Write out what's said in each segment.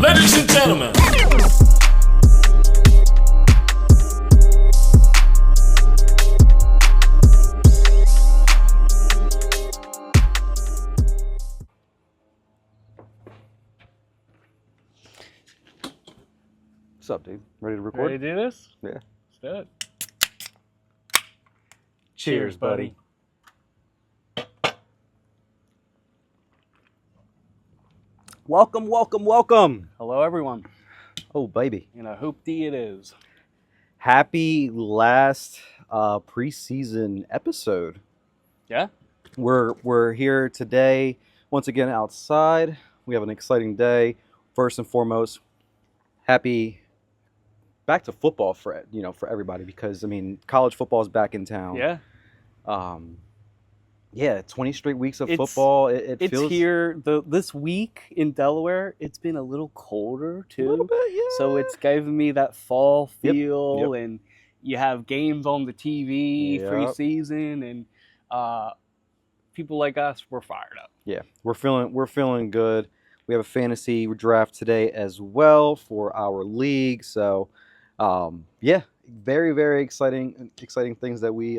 Ladies and gentlemen. What's up, dude? Ready to record? Ready to do this? Yeah. Let's do it. Cheers, buddy. Welcome, welcome, welcome. Hello, everyone. Oh, baby. And a hoopty it is. Happy last preseason episode. Yeah? We're here today, once again, outside. We have an exciting day. First and foremost, happy back to football for everybody because, I mean, college football is back in town. Yeah. 20 straight weeks of football. It it's feels here. This week in Delaware, it's been a little colder too. a little bit, yeah. So it's giving me that fall Yep, feel, yep. and you have games on the TV, Yep. preseason, and people like us, we're fired up. Yeah, we're feeling good. We have a fantasy draft today as well for our league. So, very, very exciting things that we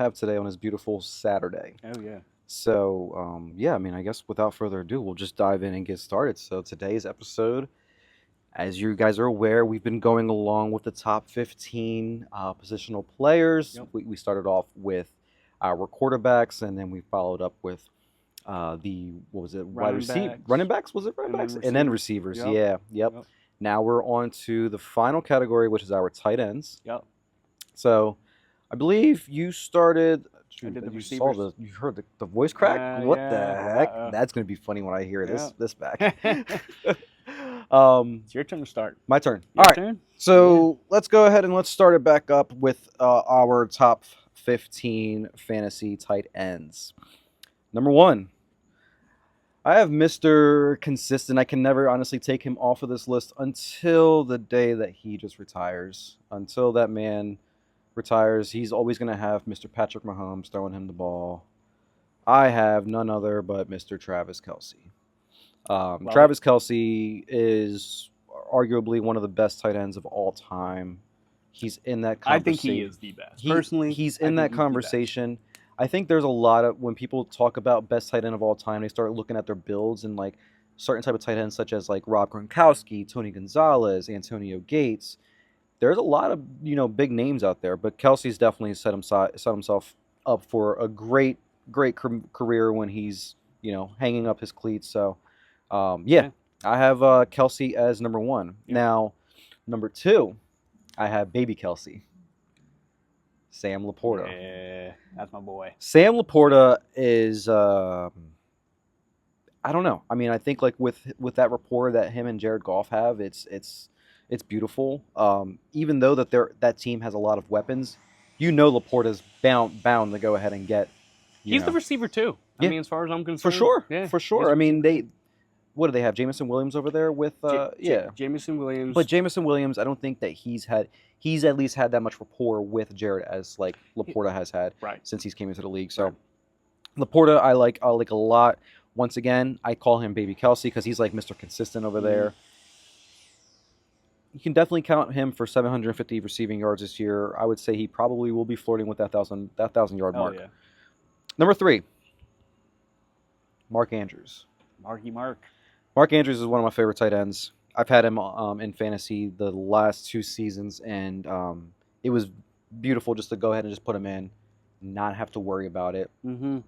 have today on this beautiful Saturday. Oh yeah. So, I mean, I guess without further ado, we'll just dive in and get started. So today's episode, as you guys are aware, we've been going along with the top 15 positional players. Yep. We started off with our quarterbacks, and then we followed up with running backs, was it running backs? And then receivers. Yep. Yep. Now we're on to the final category, which is our tight ends. Yep. So I believe you started. I did the you receivers. You heard the voice crack? What the heck? That's going to be funny when I hear this back. It's your turn to start. My turn. Your All right. turn? So let's go ahead and let's start it back up with our top 15 fantasy tight ends. Number 1. I have Mr. Consistent. I can never honestly take him off of this list until the day that he just retires. Until that man retires, he's always going to have Mr. Patrick Mahomes throwing him the ball. I have none other but Mr. Travis Kelce. Travis Kelce is arguably one of the best tight ends of all time. He's in that conversation. I think he is the best. Personally, he's in that conversation. I think there's a lot of, when people talk about best tight end of all time, they start looking at their builds and like certain type of tight ends such as like Rob Gronkowski, Tony Gonzalez, Antonio Gates. There's a lot of big names out there, but Kelsey's definitely set himself up for a great career when he's hanging up his cleats. So I have Kelsey as number 1. Yeah. Now number 2, I have baby Kelsey. Sam Laporta. Yeah, that's my boy. Sam Laporta is, I don't know. I mean, I think like with that rapport that him and Jared Goff have, it's beautiful. Even though that team has a lot of weapons, Laporta's bound to go ahead and get. He's the receiver too. I mean, as far as I'm concerned, for sure. I mean, what do they have? Jameson Williams over there with Jameson Williams. But Jameson Williams, I don't think that he's at least had that much rapport with Jared as like Laporta has had since he's came into the league. So Laporta, I like a lot. Once again, I call him Baby Kelsey because he's like Mr. Consistent over there. You can definitely count him for 750 receiving yards this year. I would say he probably will be flirting with that 1,000-yard mark. Yeah. Number 3, Mark Andrews. Mark Andrews is one of my favorite tight ends. I've had him in fantasy the last 2 seasons, and it was beautiful just to go ahead and just put him in, not have to worry about it. Mm-hmm.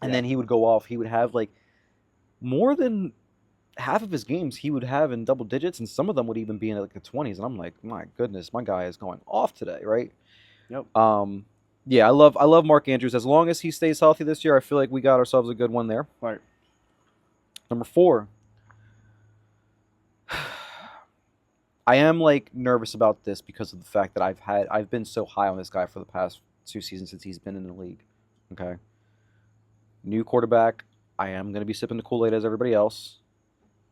And then he would go off. He would have like more than half of his games he would have in double digits, and some of them would even be in like the 20s. And I'm like, my goodness, my guy is going off today, right? Yep. I love Mark Andrews. As long as he stays healthy this year, I feel like we got ourselves a good one there. Right. Number 4. I am like nervous about this because of the fact that I've been so high on this guy for the past 2 seasons since he's been in the league. Okay. New quarterback. I am going to be sipping the Kool-Aid as everybody else.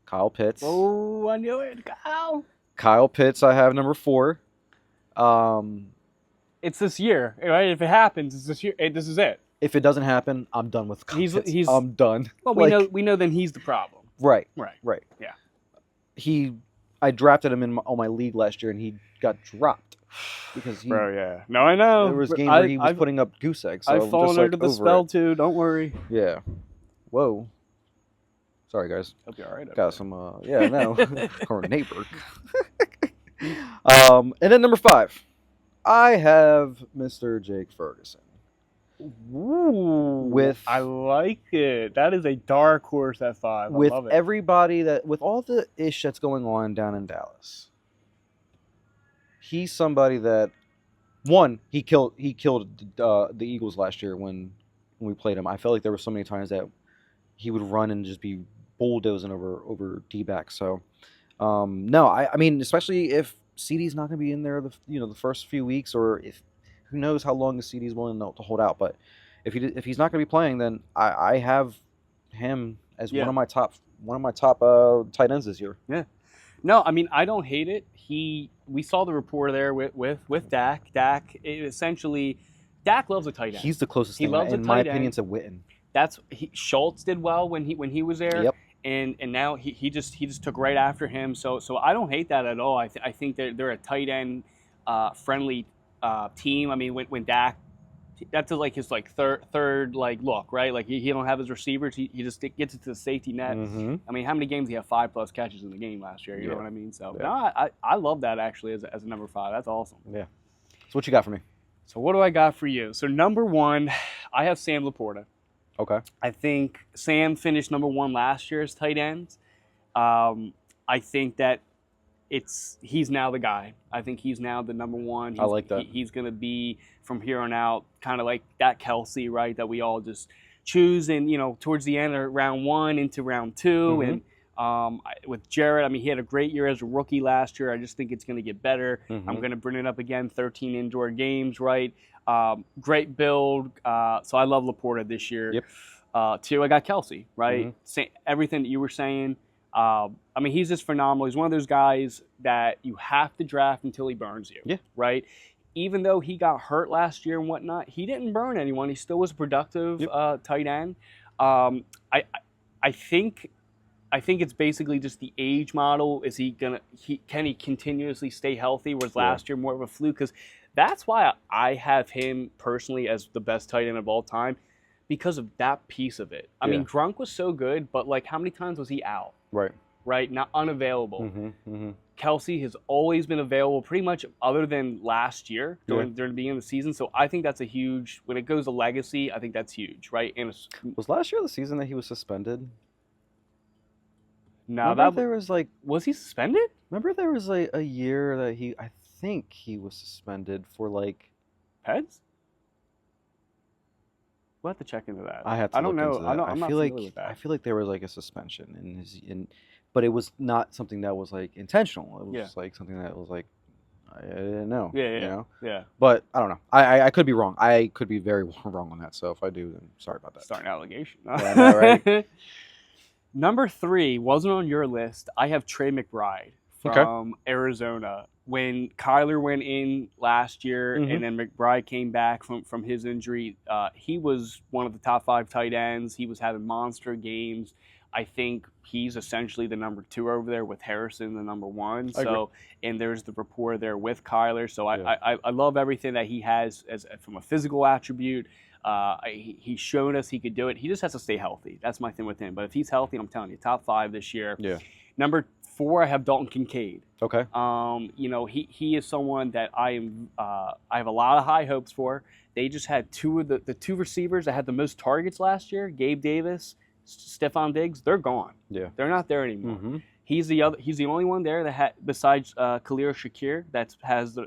Kyle Pitts. Oh, I knew it, Kyle. Kyle Pitts, I have number 4. It's this year, right? If it happens, it's this year. This is it. If it doesn't happen, I'm done with Kyle Pitts. He's I'm done. Well, we know then he's the problem. Right. Right. Right. Yeah. he I drafted him in on my league last year, and he got dropped because Bro, yeah. No, I know. there was games where he was putting up goose eggs. So I've I'm just fallen like under the over spell it. too. Don't worry. Yeah. Whoa. Sorry, guys. Hope you're all right. Got some. Yeah. No. Our neighbor. And then number 5, I have Mr. Jake Ferguson. Ooh, With I like it. That is a dark horse at 5. I with love it. everybody with all the ish that's going on down in Dallas, he's somebody that he killed the Eagles last year when we played him. I felt like there were so many times that he would run and just be bulldozing over D-backs. So no, I mean, especially if CD's not going to be in there the first few weeks, or if who knows how long the CD's willing to hold out. But if he's not going to be playing, then I have him as Yeah. one of my top tight ends this year. Yeah. No, I mean, I don't hate it. We saw the rapport there with Dak. Dak loves a tight end. He's the closest He thing, loves a in my tight opinion, end. to Witten. Schultz did well when he was there. Yep. And now he just took right after him. So I don't hate that at all. I think they're a tight end friendly team. I mean, when Dak, that's like his third look, right? Like he don't have his receivers. He just gets it to the safety net. Mm-hmm. I mean, how many games did he have 5+ catches in the game last year? You know what I mean? So Yeah. no, I love that actually as a number 5. That's awesome. Yeah. So what you got for me? So what do I got for you? So number 1, I have Sam Laporta. Okay. I think Sam finished number 1 last year as tight end. I think that he's now the guy. I think he's now the number 1. I like that. He's going to be from here on out kind of like that Kelsey, right? That we all just choose, and towards the end of round 1 into round 2, Mm-hmm. and with Jarrett, I mean, he had a great year as a rookie last year. I just think it's going to get better. Mm-hmm. I'm going to bring it up again. 13 indoor games, right? Great build. So I love Laporta this year. Yep. 2, I got Kelsey, right? Mm-hmm. Everything that you were saying. I mean, he's just phenomenal. He's one of those guys that you have to draft until he burns you. Yeah. Right? Even though he got hurt last year and whatnot, he didn't burn anyone. He still was a productive tight end. I think it's basically just the age model. Is can he continuously stay healthy? Was last year more of a fluke? Because that's why I have him personally as the best tight end of all time, because of that piece of it. I mean, Gronk was so good, but like, how many times was he out? Right, not unavailable. Mm-hmm. Mm-hmm. Kelsey has always been available, pretty much, other than last year during the beginning of the season. So I think that's a huge. When it goes to legacy, I think that's huge, right? And Was last year the season that he was suspended? No, there was was he suspended? Remember there was a year that I think he was suspended for Peds? We'll have to check into that. I have to. I don't look know. Into that. I'm not familiar with that. I feel like there was a suspension but it was not something that was intentional. It was just something that was I didn't know. Yeah. But I don't know. I could be wrong. I could be very wrong on that. So if I do, then sorry about that. Start an allegation. Yeah, I know, right? Number 3 wasn't on your list. I have Trey McBride from Arizona. When Kyler went in last year, and then McBride came back from his injury, he was one of the top 5 tight ends. He was having monster games. I think he's essentially the number 2 over there, with Harrison the number 1. So, and there's the rapport there with Kyler. So I love everything that he has from a physical attribute. He's shown us he could do it. He just has to stay healthy. That's my thing with him. But if he's healthy, I'm telling you, top 5 this year. Yeah. Number 4, I have Dalton Kincaid. Okay. He is someone that I have a lot of high hopes for. They just had 2 of the 2 receivers that had the most targets last year, Gabe Davis, Stephon Diggs. They're gone. Yeah. They're not there anymore. Mm-hmm. He's the only one there that had, besides Khalil Shakir, that has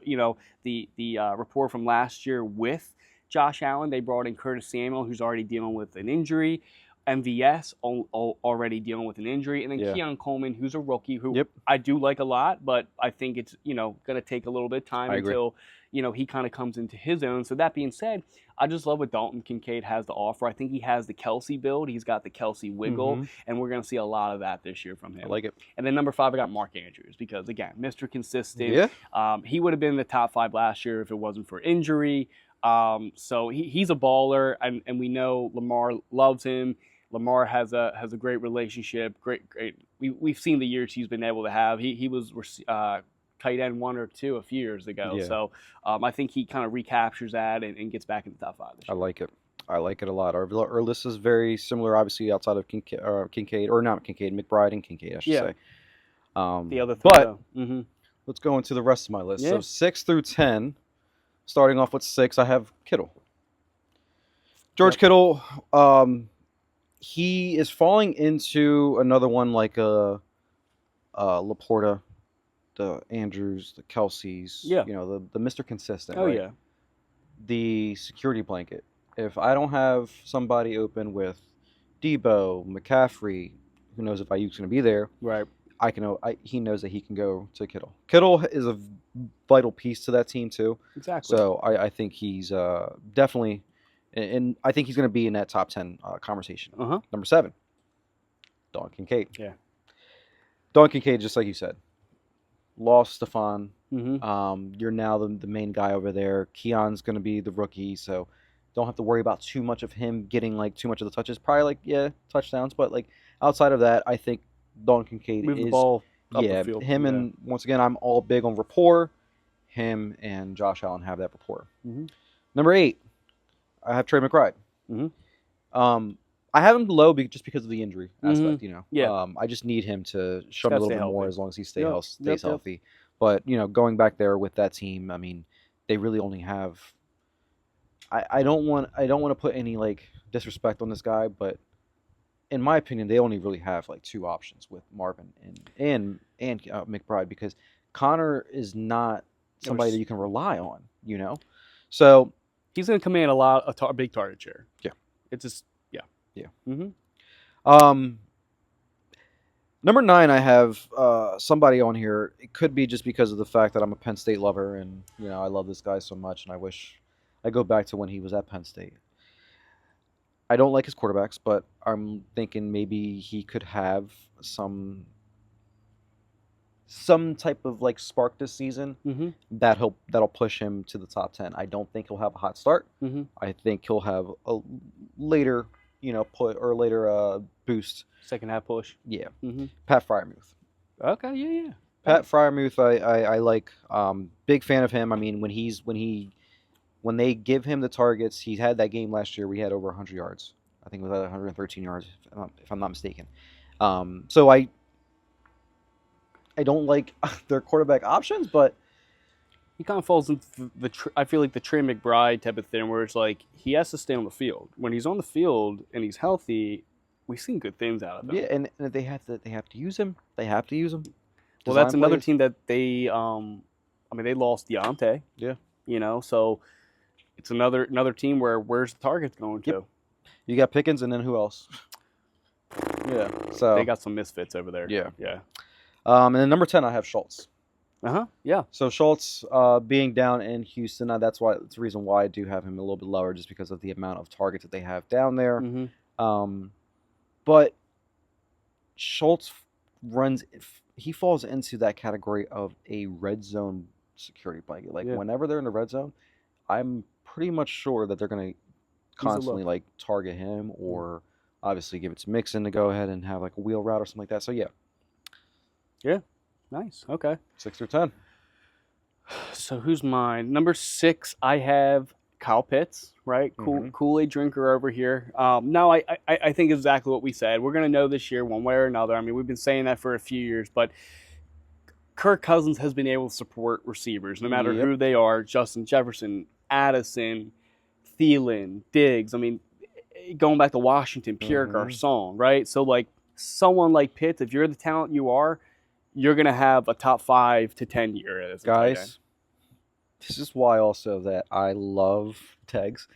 the rapport from last year with Josh Allen. They brought in Curtis Samuel, who's already dealing with an injury. MVS already dealing with an injury, and then Keon Coleman, who's a rookie, who I do like a lot, but I think it's going to take a little bit of time until he kind of comes into his own. So that being said, I just love what Dalton Kincaid has to offer. I think he has the Kelsey build. He's got the Kelsey wiggle, and we're going to see a lot of that this year from him. I like it. And then number 5, I got Mark Andrews, because again, Mr. Consistent. Yeah. He would have been in the top 5 last year if it wasn't for injury. So he's a baller, and we know Lamar loves him. Lamar has a great relationship, great we've seen the years he's been able to have. He was tight end 1 or 2 a few years ago. Yeah. So I think he kind of recaptures that and gets back in the top 5 this I year. like it. I like it a lot. Our list is very similar, obviously, outside of Kincaid, or not Kincaid, McBride and Kincaid, I should say. The other three, but mm-hmm. let's go into the rest of my list. Yeah. So 6 through 10, starting off with 6, I have Kittle. George Kittle, he is falling into another one like Laporta, the Andrews, the Kelseys, Yeah. the Mr. Consistent. Oh, right? yeah. The security blanket. If I don't have somebody open with Debo, McCaffrey, who knows if Ayuk's going to be there, right? He knows that he can go to Kittle. Kittle is a vital piece to that team too. Exactly. So I think he's definitely, and I think he's going to be in that top 10 conversation. Number 7, Don Kincaid. Yeah. Don Kincaid, just like you said, lost Stephon. Mm-hmm. You're now the main guy over there. Keon's going to be the rookie, so don't have to worry about too much of him getting like too much of the touches. Probably touchdowns, but like outside of that, I think Don Kincaid Move is the ball up the field. Him and once again, I'm all big on rapport. Him and Josh Allen have that rapport. Mm-hmm. Number 8, I have Trey McBride. Mm-hmm. I have him low just because of the injury aspect. Mm-hmm. Yeah. I just need him to show me a little bit more as long as he stays healthy. Yep. But going back there with that team, I mean, they really only have. I don't want to put any like disrespect on this guy, but in my opinion, they only really have like 2 options with Marvin and McBride, because Connor is not somebody that you can rely on. So he's going to command a big target share. Yeah, it's just yeah. Mm-hmm. Number 9, I have somebody on here. It could be just because of the fact that I'm a Penn State lover, and I love this guy so much, and I wish I go back to when he was at Penn State. I don't like his quarterbacks, but I'm thinking maybe he could have some type of like spark this season that'll push him to the top 10. I don't think he'll have a hot start. I think he'll have a later, later boost. Second half push. Yeah. Pat Freiermuth. Okay. Yeah. Pat Freiermuth, I like. Big fan of him. I mean, when they give him the targets, he had that game last year. We had over 100 yards. I think it was 113 yards, if I'm not mistaken. So I don't like their quarterback options, but he kind of falls into I feel like the Trey McBride type of thing, where it's like he has to stay on the field. When he's on the field and he's healthy, we've seen good things out of him. Yeah, and they have to use him. They have to use him. Well, that's another team that they they lost Deontay. Yeah. So it's another team where's the targets going to? You got Pickens, and then who else? Yeah. So they got some misfits over there. Yeah. And then number 10, I have Schultz. Yeah. So Schultz being down in Houston, that's the reason why I do have him a little bit lower, just because of the amount of targets that they have down there. But Schultz he falls into that category of a red zone security blanket. Like whenever they're in the red zone, I'm pretty much sure that they're going to constantly like target him, or obviously give it to Mixon to go ahead and have like a wheel route or something like that. So yeah, nice. Okay, 6 through 10. So who's mine? Number 6, I have Kyle Pitts. Right, Kool-Aid drinker over here. No, I think exactly what we said. We're gonna know this year one way or another. I mean, we've been saying that for a few years, but Kirk Cousins has been able to support receivers, no matter who they are. Justin Jefferson, Addison, Thielen, Diggs. I mean, going back to Washington, Pierre Garçon, right? So, like, someone like Pitts, if you're the talent you are, you're going to have a top 5 to 10 year as a tight end. Guys, this is why also that I love Tegs.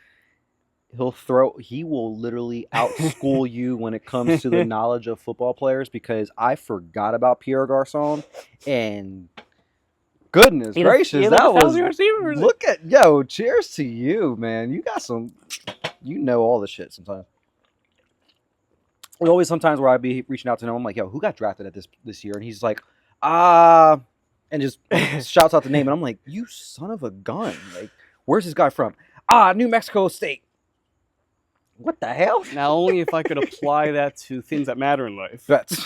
He will literally outschool you when it comes to the knowledge of football players, because I forgot about Pierre Garçon, and goodness gracious, that was cheers to you, man. You got some, all the shit sometimes. There's always sometimes where I'd be reaching out to him, I'm like, yo, who got drafted at this year? And he's like, and just shouts out the name, and I'm like, you son of a gun. Like, where's this guy from? New Mexico State. What the hell? Now, only if I could apply that to things that matter in life. That's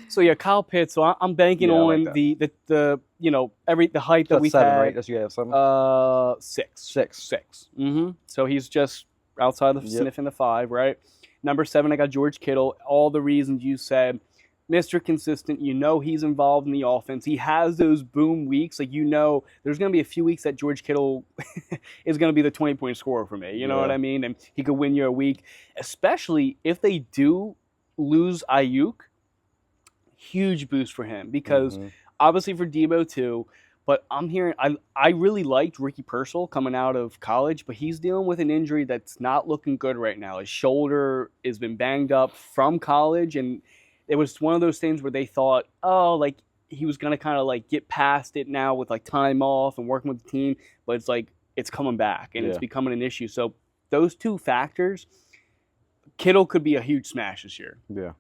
So yeah, Kyle Pitts. So I'm banking Yeah, I like on that. the the height that That's we've 7, right? had. That's you have 7. Six. 6. Six. So he's just outside of Yep. sniffing the 5, right? Number 7, I got George Kittle. All the reasons you said. Mr. Consistent, he's involved in the offense. He has those boom weeks. Like, there's going to be a few weeks that George Kittle is going to be the 20-point scorer for me. You know what Yeah. I mean? And he could win you a week, especially if they do lose Ayuk. Huge boost for him because Mhm. obviously for Debo too. But I'm hearing I really liked Ricky Pearsall coming out of college, but he's dealing with an injury that's not looking good right now. His shoulder has been banged up from college, and it was one of those things where they thought, oh, like he was gonna kind of like get past it now with like time off and working with the team, but it's like it's coming back and it's Yeah. becoming an issue. So those two factors, Kittle could be a huge smash this year. Yeah.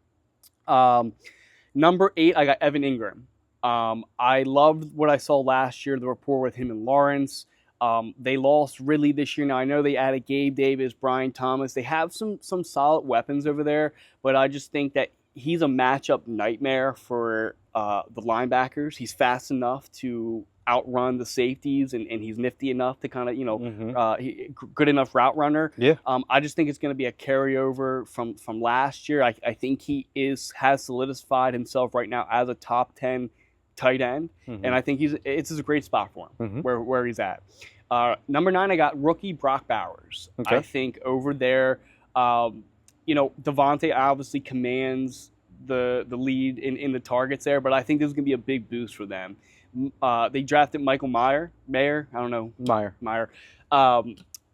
Number 8, I got Evan Ingram. I loved what I saw last year, the rapport with him and Lawrence. They lost Ridley this year. Now, I know they added Gabe Davis, Brian Thomas. They have some solid weapons over there, but I just think that he's a matchup nightmare for the linebackers. He's fast enough to outrun the safeties, and he's nifty enough to kind of, good enough route runner. Yeah. I just think it's going to be a carryover from last year. I think he has solidified himself right now as a top 10 tight end, and I think it's a great spot for him where he's at. Number 9, I got rookie Brock Bowers. Okay. I think over there, Devontae obviously commands the lead in the targets there, but I think this is going to be a big boost for them. They drafted Michael Mayer. I don't know. Meyer.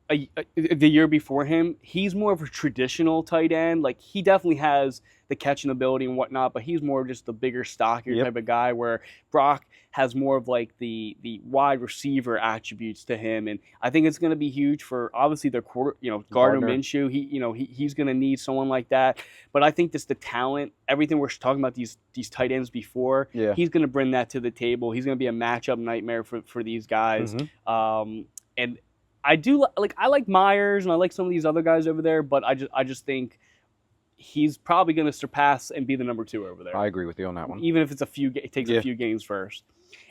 The year before him, he's more of a traditional tight end. Like, he definitely has the catching ability and whatnot, but he's more just the bigger, stockier type of guy, where Brock has more of like the wide receiver attributes to him. And I think it's going to be huge for obviously their Gardner Minshew. He's going to need someone like that. But I think just the talent, everything we're talking about these tight ends before, he's going to bring that to the table. He's going to be a matchup nightmare for these guys. And I like Myers and I like some of these other guys over there, but I just think he's probably going to surpass and be the number 2 over there. I agree with you on that one. Even if it takes a few games first.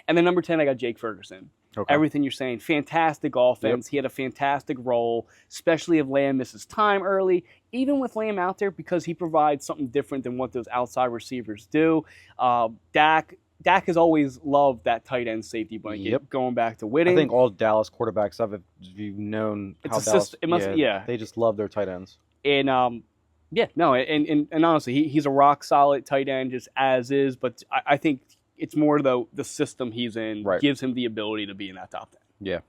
And then number 10, I got Jake Ferguson. Okay. Everything you're saying, fantastic offense. Yep. He had a fantastic role, especially if Lamb misses time early. Even with Lamb out there, because he provides something different than what those outside receivers do. Dak has always loved that tight end safety blanket, going back to Whitting. I think all Dallas quarterbacks you've known how Dallas, they just love their tight ends. And and honestly, he's a rock solid tight end just as is, but I think it's more the system he's in gives him the ability to be in that top 10. Yeah.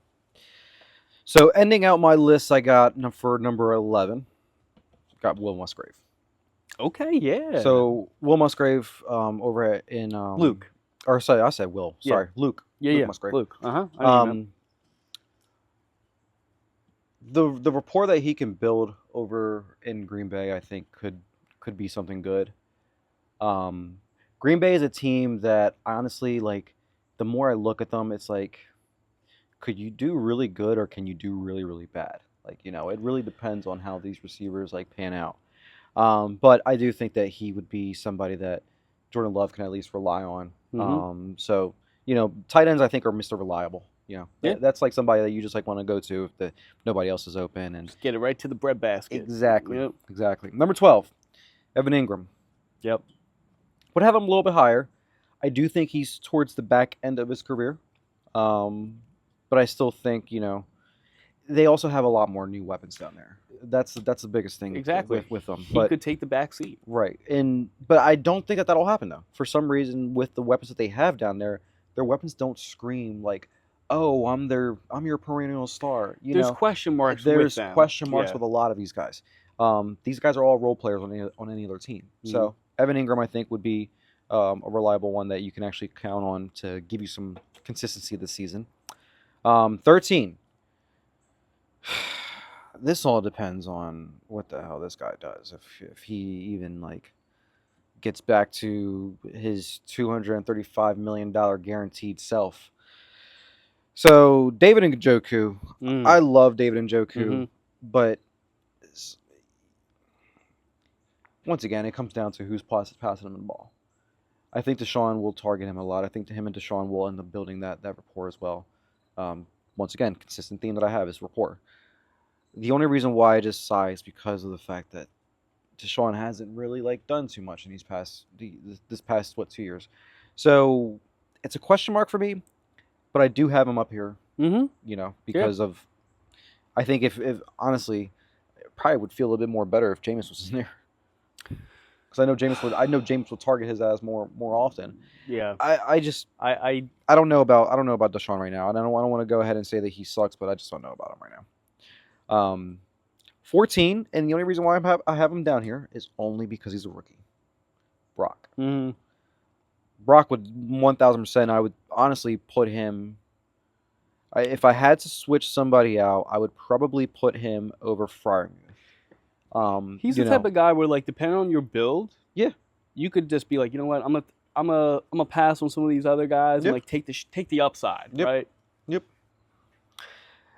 So ending out my list, I got for number 11, got Will Musgrave. Okay, yeah. So Will Musgrave over in Luke. Or sorry, I said Will. Sorry, Luke. Luke Musgrave. Luke. The rapport that he can build over in Green Bay, I think could be something good. Green Bay is a team that honestly, like, the more I look at them, it's like, could you do really good or can you do really, really bad? Like, it really depends on how these receivers like pan out. But I do think that he would be somebody that Jordan Love can at least rely on. So, tight ends I think are Mr. Reliable. That's like somebody that you just like want to go to if nobody else is open and just get it right to the bread basket. Exactly. Yep. Exactly. Number 12, Evan Ingram. Yep. Would have him a little bit higher. I do think he's towards the back end of his career. But I still think, they also have a lot more new weapons down there. That's the biggest thing with them. He could take the back seat. Right. But I don't think that'll happen though. For some reason, with the weapons that they have down there, their weapons don't scream like, "Oh, I'm your perennial star." There's question marks. There's question marks with a lot of these guys. These guys are all role players on any other team. So Evan Ingram, I think, would be a reliable one that you can actually count on to give you some consistency this season. 13. This all depends on what the hell this guy does. If he even gets back to his $235 million guaranteed self. So David Njoku, I love David Njoku, but once again, it comes down to who's passing him the ball. I think Deshaun will target him a lot. I think him and Deshaun will end up building that rapport as well. Once again, consistent theme that I have is rapport. The only reason why I just sigh is because of the fact that Deshaun hasn't really done too much in this past 2 years. So it's a question mark for me, but I do have him up here. Because of I think if honestly, it probably would feel a little bit more better if Jameis was in there. Because I know James will target his ass more often. Yeah. I don't know about Deshaun right now. I don't want to go ahead and say that he sucks, but I just don't know about him right now. 14, and the only reason why I have him down here is only because he's a rookie. Brock. Mm-hmm. Brock would 1,000%. I would honestly put him. If I had to switch somebody out, I would probably put him over Freiermuth. He's the type of guy where, depending on your build, yeah, you could just be like, you know what, I'm a pass on some of these other guys and take the upside, right? Yep.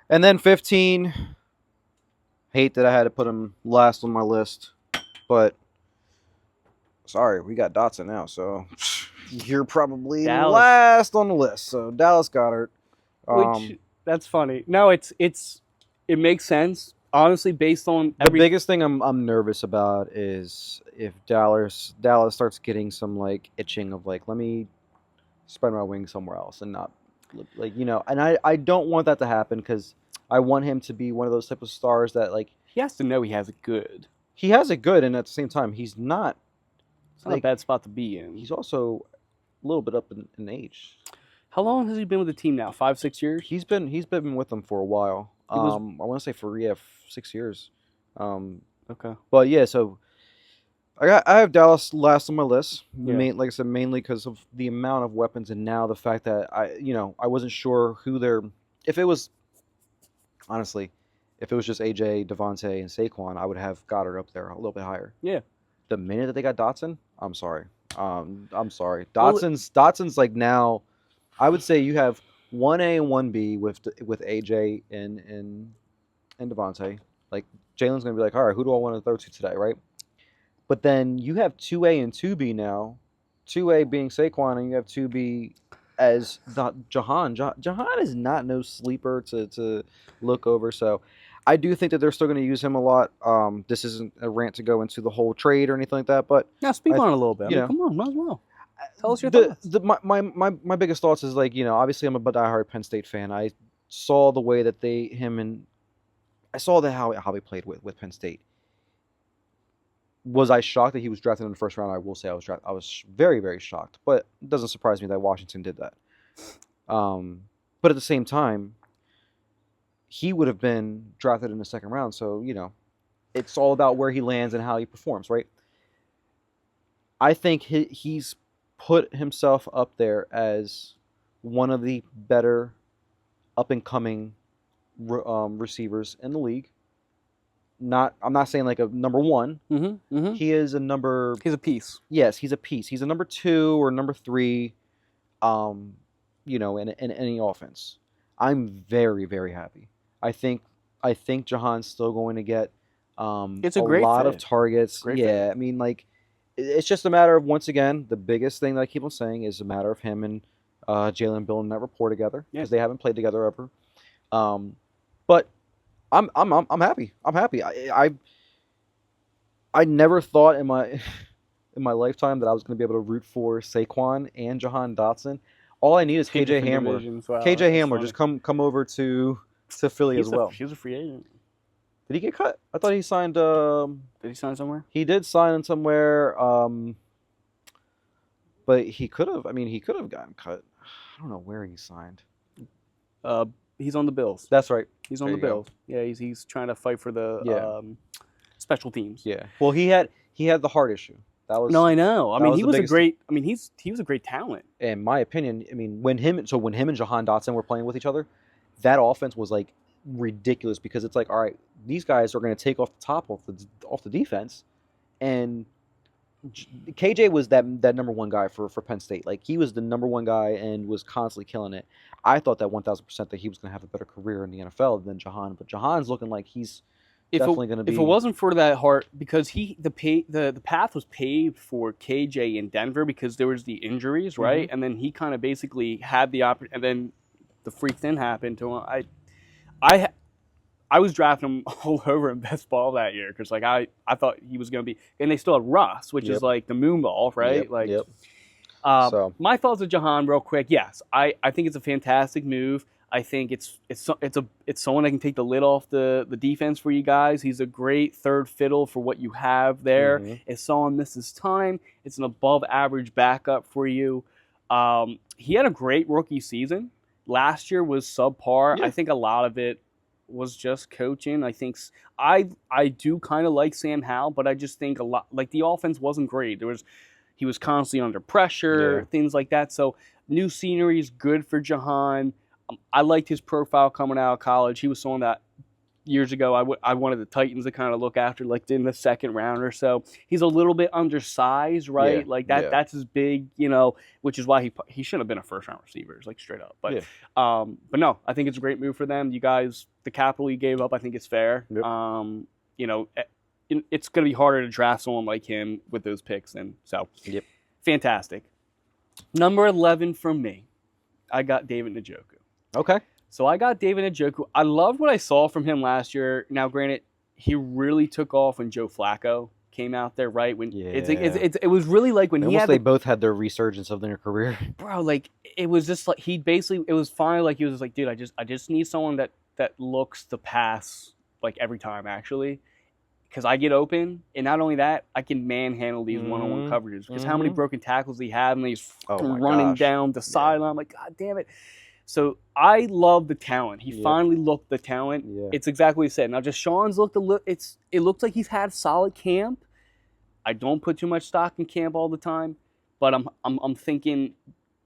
And then 15. Hate that I had to put him last on my list, but sorry, we got Dotson now, so you're probably last on the list. So Dallas Goedert. Which that's funny. No, it makes sense. Honestly, based on the biggest thing I'm nervous about is if Dallas starts getting some itching of let me spread my wings somewhere else and not and I don't want that to happen because I want him to be one of those type of stars that he has to know he has it good. He has it good, and at the same time he's not. It's not a bad spot to be in. He's also a little bit up in age. How long has he been with the team now? 5-6 years? He's been with them for a while. I want to say for 6 years. Okay. But yeah, so I have Dallas last on my list. Yeah. Like I said, mainly because of the amount of weapons, and now the fact that I wasn't sure who they're. If it was just AJ, Devontae, and Saquon, I would have Goddard up there a little bit higher. Yeah. The minute that they got Dotson, I'm sorry. Dotson's now. I would say you have 1A and 1B with AJ and Devontae. Jalen's gonna be all right, who do I want to throw to today, right? But then you have 2A and 2B now. 2A being Saquon, and you have 2B as Jahan. Jahan is not no sleeper to look over. So I do think that they're still going to use him a lot. This isn't a rant to go into the whole trade or anything like that, but now speak on it a little bit. Come on, might as well. Tell us your thoughts. My biggest thoughts is obviously I'm a diehard Penn State fan. I saw the way that I saw how he played with Penn State. Was I shocked that he was drafted in the first round? I will say I was very, very shocked, but it doesn't surprise me that Washington did that. But at the same time, he would have been drafted in the second round, so it's all about where he lands and how he performs, right? I think he's put himself up there as one of the better up-and-coming receivers in the league. I'm not saying a number one. Mm-hmm, mm-hmm. He is a number. He's a piece. Yes, he's a piece. He's a number 2 or number 3. In any offense. I'm very, very happy. I think Jahan's still going to get it's a great lot fit. of targets. Great yeah, fit. I mean, it's just a matter of, once again, the biggest thing that I keep on saying is a matter of him and Jalen building that rapport together because they haven't played together ever. But I'm happy. I'm happy. I never thought in my lifetime that I was going to be able to root for Saquon and Jahan Dotson. All I need is KJ Hamler. Wow, KJ Hamler, just come over to Philly as well. He's a free agent. Did he get cut? I thought he signed. Did he sign somewhere? He did sign somewhere. But he could have. I mean, he could have gotten cut. I don't know where he signed. He's on the Bills. That's right. He's on the Bills. Yeah, he's trying to fight for the special teams. Yeah. Well, he had the heart issue. That was. No, I know. I mean, he was a great. Thing. I mean, he was a great talent. In my opinion, I mean, when him and Jahan Dotson were playing with each other, that offense was ridiculous because it's all right, these guys are going to take off the top off the defense, and KJ was that number 1 guy for Penn State. He was the number 1 guy and was constantly killing it. I thought that 1,000% that he was going to have a better career in the NFL than Jahan, but Jahan's looking like he's definitely going to be. If it wasn't for that heart, because the path was paved for KJ in Denver because there was the injuries, right? And then he kind of basically had the opportunity, and then the freak thing happened to him. I I was drafting him all over in best ball that year because like I thought he was going to be, and they still had Russ, which is like the moon ball, right? My thoughts of Jahan real quick. Yes, I think it's a fantastic move. I think it's someone that can take the lid off the defense for you guys. He's a great third fiddle for what you have there. If someone misses time, it's an above average backup for you. He had a great rookie season. Last year was subpar. I think a lot of it was just coaching. I think I do kind of like Sam Howell, but I just think a lot like the offense wasn't great. He was constantly under pressure, things like that. So new scenery is good for Jahan. I liked his profile coming out of college. He was someone that years ago I wanted the Titans to kind of look after, like in the second round or so. He's a little bit undersized, right? Yeah, like that. yeah. That's his big, which is why he shouldn't have been a first round receiver, like straight up. But no, I think it's a great move for them. You guys, the capital you gave up, I think it's fair. Yep. It's going to be harder to draft someone like him with those picks, and so fantastic. Number 11 from me, I got David Njoku. Okay. So I got David Njoku. I loved what I saw from him last year. Now, granted, he really took off when Joe Flacco came out there, right? When it was really like when they both had their resurgence of their career. Bro, like it was just like it was fine. Like he was like, dude, I just need someone that looks to pass like every time actually. Because I get open, and not only that, I can manhandle these one-on-one coverages. Because how many broken tackles he had, and he's running down the sideline. I'm like, God damn it. So I love the talent. He finally looked the talent. Yeah. It's exactly what he said. Now, just Sean's looked it looks like he's had solid camp. I don't put too much stock in camp all the time, but I'm thinking,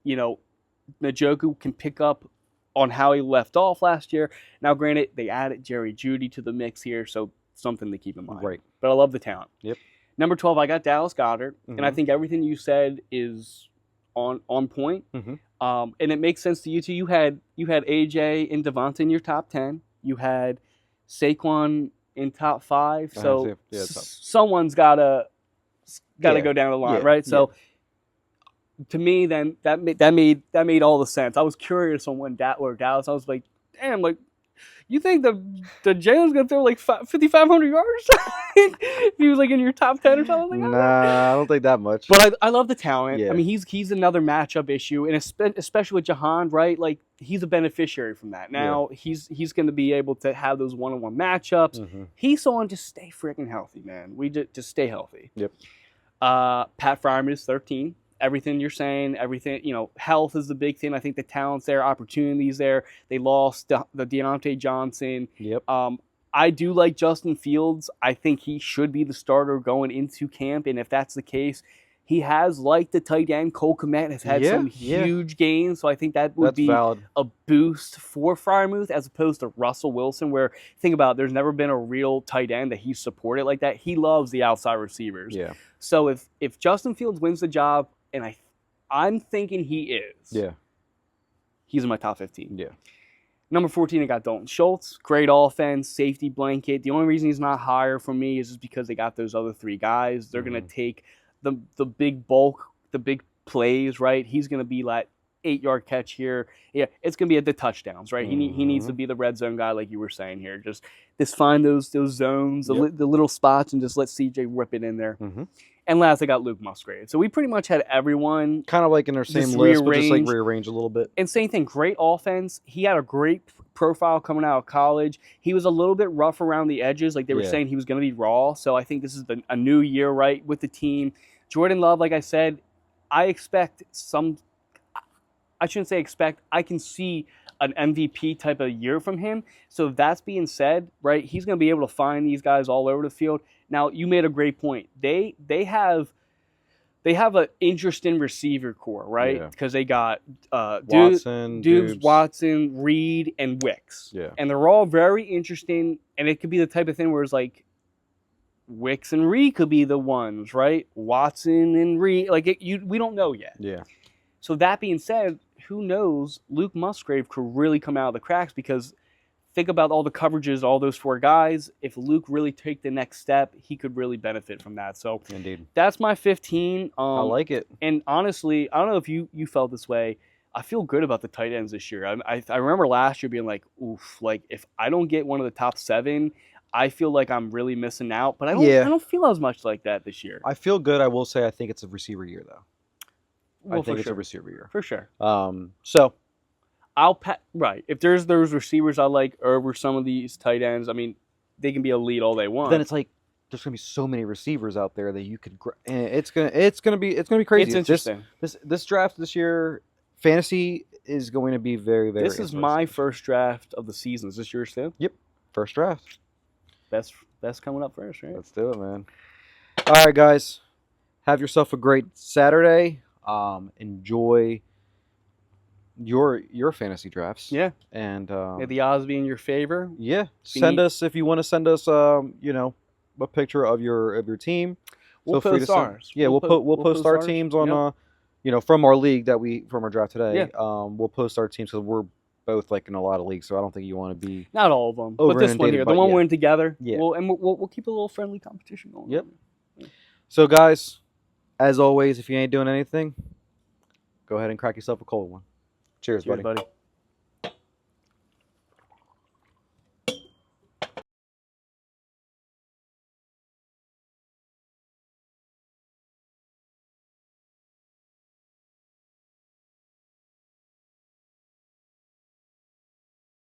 Njoku can pick up on how he left off last year. Now, granted, they added Jerry Jeudy to the mix here, so something to keep in mind. Right. But I love the talent. Yep. Number 12, I got Dallas Goedert, and I think everything you said is on point. And it makes sense to you too. You had AJ and Devonta in your top 10. You had Saquon in top 5. So someone's gotta go down the line, right? So to me, then that made all the sense. I was curious on when Dallas. I was like, damn, like. You think the Jalen's gonna throw like 5,500 yards? If he was like in your top 10 or something? Like I don't think that much. But I love the talent. Yeah. I mean, he's another matchup issue, and especially with Jahan, right? Like he's a beneficiary from that. Now he's going to be able to have those one-on-one matchups. He's someone just stay freaking healthy, man. We just stay healthy. Yep. Pat Fryerman is 13. Everything you're saying, everything, health is the big thing. I think the talent's there, opportunities there. They lost the Deontay Johnson. Yep. I do like Justin Fields. I think he should be the starter going into camp, and if that's the case, he has liked the tight end. Cole Kmet has had some huge gains, so I think that's be valid. A boost for Freiermuth as opposed to Russell Wilson, where, think about it, there's never been a real tight end that he's supported like that. He loves the outside receivers. Yeah. So if Justin Fields wins the job, and I'm thinking he is. Yeah. He's in my top 15. Yeah. Number 14, I got Dalton Schultz. Great offense, safety blanket. The only reason he's not higher for me is just because they got those other 3 guys. They're going to take the big bulk, the big plays, right? He's going to be like 8-yard catch here. Yeah, it's going to be at the touchdowns, right? He needs to be the red zone guy like you were saying here. Just find those zones, the little spots, and just let CJ rip it in there. And last, I got Luke Musgrave. So we pretty much had everyone kind of like in their same list, but just like rearrange a little bit. And same thing, great offense. He had a great profile coming out of college. He was a little bit rough around the edges. Like they were saying he was going to be raw. So I think this is a new year, right, with the team. Jordan Love, like I said, I expect I shouldn't say expect. I can see an MVP type of year from him. So if that's being said, right, he's going to be able to find these guys all over the field. Now, you made a great point. They have an interesting receiver core, right? Because they got Dubes, Watson, Reed, and Wicks. Yeah. And they're all very interesting, and it could be the type of thing where it's like Wicks and Reed could be the ones, right? Watson and Reed, we don't know yet. Yeah. So that being said, who knows? Luke Musgrave could really come out of the cracks because think about all the coverages, all those 4 guys. If Luke really take the next step, he could really benefit from that. So Indeed. that's my 15. I like it. And honestly, I don't know if you felt this way. I feel good about the tight ends this year. I remember last year being like, oof, like if I don't get one of the top 7, I feel like I'm really missing out. But I don't feel as much like that this year. I feel good. I will say I think it's a receiver year though. Well, I think it's sure. a receiver year. For sure. So right. If there's those receivers I like over some of these tight ends, I mean, they can be elite all they want. then it's like there's gonna be so many receivers out there that you could. It's gonna be crazy. It's interesting. This draft this year, fantasy is going to be very very. This is my first draft of the season. Is this yours too? Yep, first draft. That's coming up first, right? Let's do it, man. All right, guys, have yourself a great Saturday. Enjoy your fantasy drafts. Yeah. And may the odds be in your favor. Yeah. Send us if you want to send us a picture of your team. We'll post ours. Yeah, we'll post our teams on from our league from our draft today. Yeah. We'll post our teams because we're both like in a lot of leagues, so I don't think you want to be not all of them, but this one here, the one we're in together. Yeah. We'll keep a little friendly competition going. Yep. Yeah. So guys, as always, if you ain't doing anything, go ahead and crack yourself a cold one. Cheers, buddy.